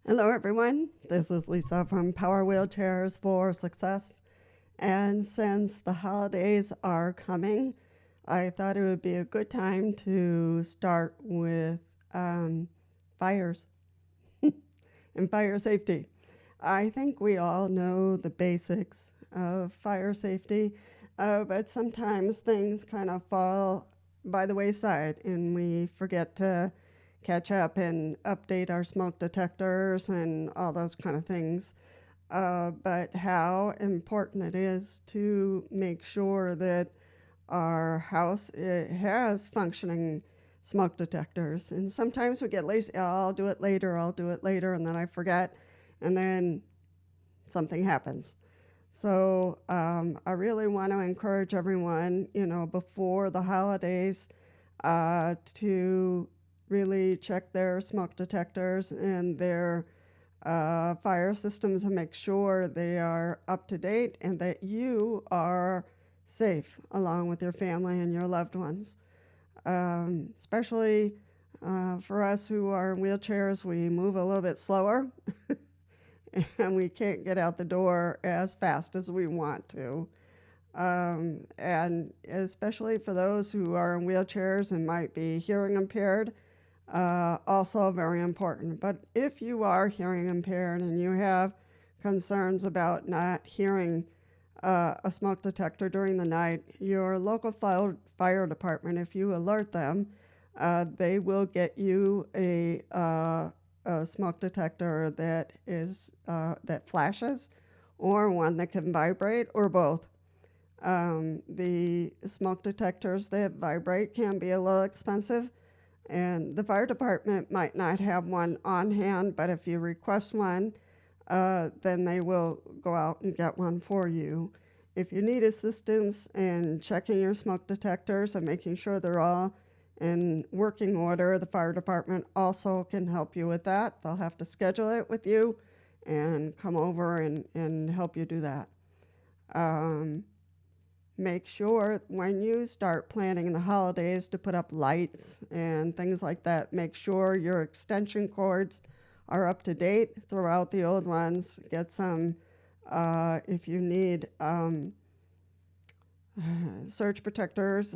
Hello, everyone. This is Lisa from Power Wheelchairs for Success. And since the holidays are coming, I thought it would be a good time to start with fires and fire safety. I think we all know the basics of fire safety, but sometimes things kind of fall by the wayside and we forget to catch up and update our smoke detectors and all those kind of things. But how important it is to make sure that our house has functioning smoke detectors. And sometimes we get lazy. "Oh, I'll do it later, and then I forget, and then something happens. So I really want to encourage everyone, before the holidays, to really check their smoke detectors and their fire systems and make sure they are up to date and that you are safe along with your family and your loved ones. Especially for us who are in wheelchairs, we move a little bit slower and we can't get out the door as fast as we want to. And especially for those who are in wheelchairs and might be hearing impaired, also very important. But if you are hearing impaired and you have concerns about not hearing a smoke detector during the night, your local fire department, if you alert them, they will get you a smoke detector that flashes, or one that can vibrate, or both. The smoke detectors that vibrate can be a little expensive, and the fire department might not have one on hand, but if you request one, then they will go out and get one for you. If you need assistance in checking your smoke detectors and making sure they're all in working order, the fire department also can help you with that. They'll have to schedule it with you and come over and help you do that. Um, Make sure when you start planning the holidays to put up lights and things like that, make sure your extension cords are up to date. Throw out the old ones. Get some, if you need surge protectors,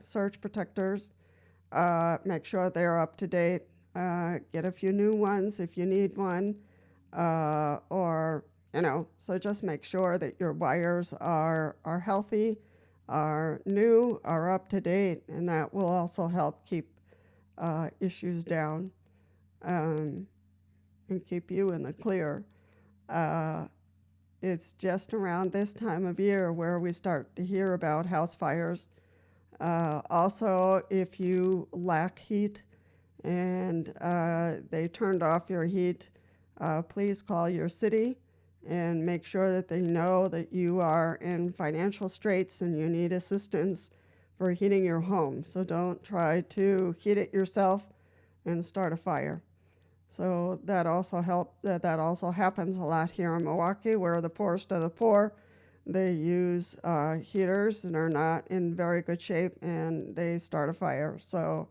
surge protectors. Make sure they're up to date. Get a few new ones if you need one. So just make sure that your wires are healthy, are new, are up to date, and that will also help keep issues down, um, and keep you in the clear. Uh, it's just around this time of year where we start to hear about house fires. Also, if you lack heat and they turned off your heat, please call your city and make sure that they know that you are in financial straits and you need assistance for heating your home. So don't try to heat it yourself and start a fire. So that also happens a lot here in Milwaukee, where the poorest of the poor, they use heaters and are not in very good shape, and they start a fire. So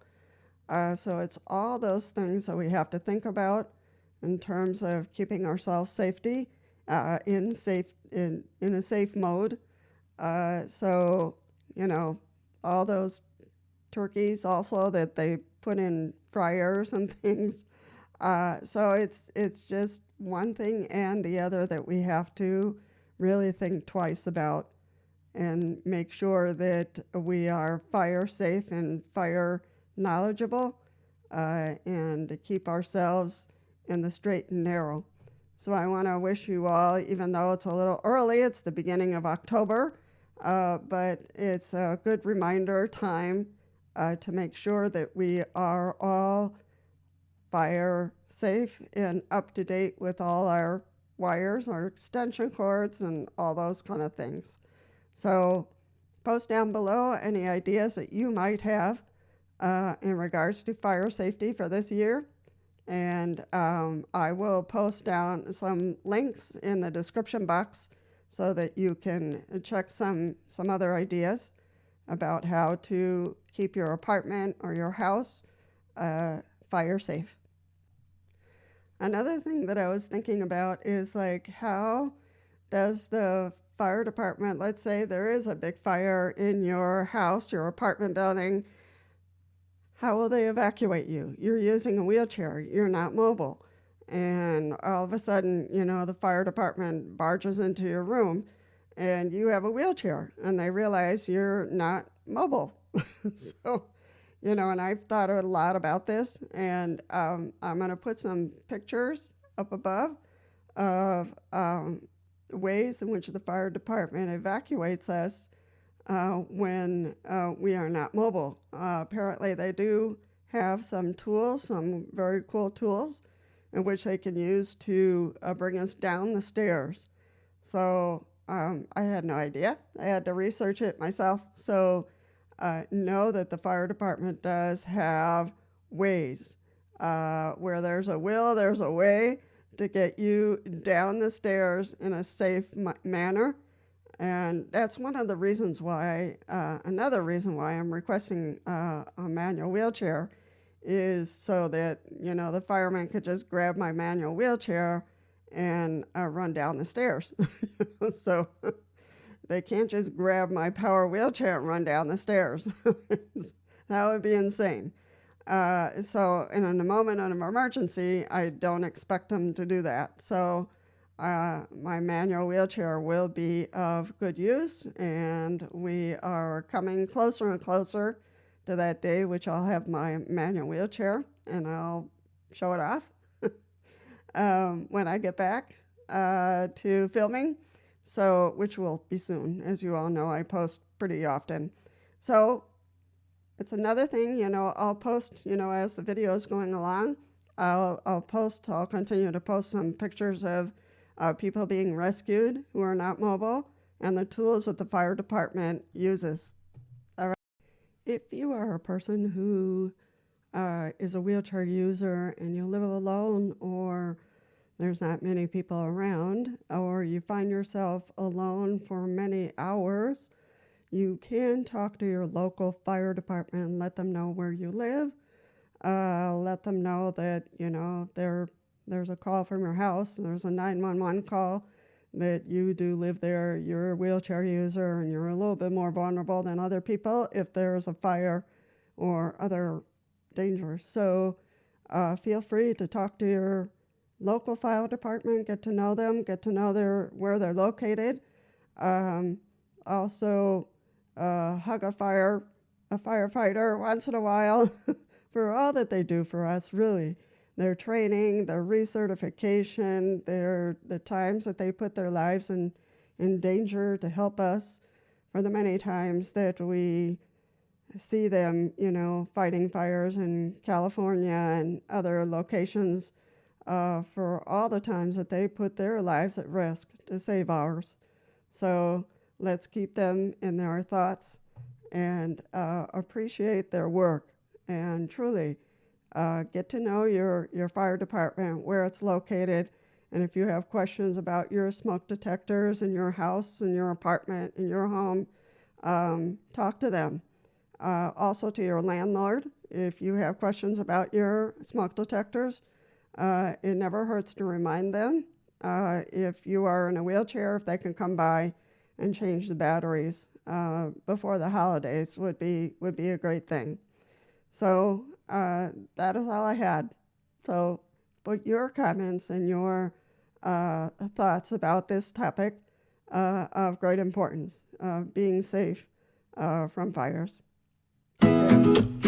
it's all those things that we have to think about in terms of keeping ourselves safety in a safe mode. So all those turkeys also that they put in fryers and things. So it's just one thing and the other that we have to really think twice about and make sure that we are fire safe and fire knowledgeable, and to keep ourselves in the straight and narrow. So I want to wish you all, even though it's a little early, it's the beginning of October, but it's a good reminder time to make sure that we are all fire safe and up to date with all our wires, our extension cords, and all those kind of things. So post down below any ideas that you might have in regards to fire safety for this year. And I will post down some links in the description box so that you can check some other ideas about how to keep your apartment or your house fire safe. Another thing that I was thinking about is like, how does the fire department, let's say there is a big fire in your house, your apartment building, how will they evacuate you? You're using a wheelchair, you're not mobile. And all of a sudden, the fire department barges into your room and you have a wheelchair and they realize you're not mobile. So, and I've thought a lot about this, and I'm going to put some pictures up above of ways in which the fire department evacuates us when we are not mobile. Apparently, they do have some tools, some very cool tools, in which they can use to bring us down the stairs. So I had no idea. I had to research it myself. So know that the fire department does have ways. Where there's a will, there's a way to get you down the stairs in a safe manner. And that's one of the reasons why, another reason why I'm requesting a manual wheelchair is so that, the fireman could just grab my manual wheelchair and run down the stairs. So they can't just grab my power wheelchair and run down the stairs. That would be insane. So in a moment of emergency, I don't expect them to do that. So my manual wheelchair will be of good use, and we are coming closer and closer to that day which I'll have my manual wheelchair, and I'll show it off when I get back to filming, so which will be soon. As you all know, I post pretty often. So it's another thing, I'll post, as the video is going along, I'll continue to post some pictures of people being rescued who are not mobile and the tools that the fire department uses. All right. If you are a person who is a wheelchair user and you live alone, or there's not many people around, or you find yourself alone for many hours, you can talk to your local fire department and let them know where you live. Let them know that, there's a call from your house, and there's a 911 call, that you do live there, you're a wheelchair user, and you're a little bit more vulnerable than other people if there's a fire or other dangers. So feel free to talk to your local fire department, get to know them, get to know where they're located. Also, hug a firefighter once in a while for all that they do for us, really. Their training, their recertification, the times that they put their lives in danger to help us, for the many times that we see them, fighting fires in California and other locations, for all the times that they put their lives at risk to save ours. So let's keep them in our thoughts and appreciate their work, and truly get to know your fire department, where it's located, and if you have questions about your smoke detectors in your house, in your apartment, in your home, talk to them. Also to your landlord, if you have questions about your smoke detectors, it never hurts to remind them. If you are in a wheelchair, if they can come by and change the batteries before the holidays would be a great thing. So that is all I had. So put your comments and your thoughts about this topic of great importance, being safe from fires. Take care.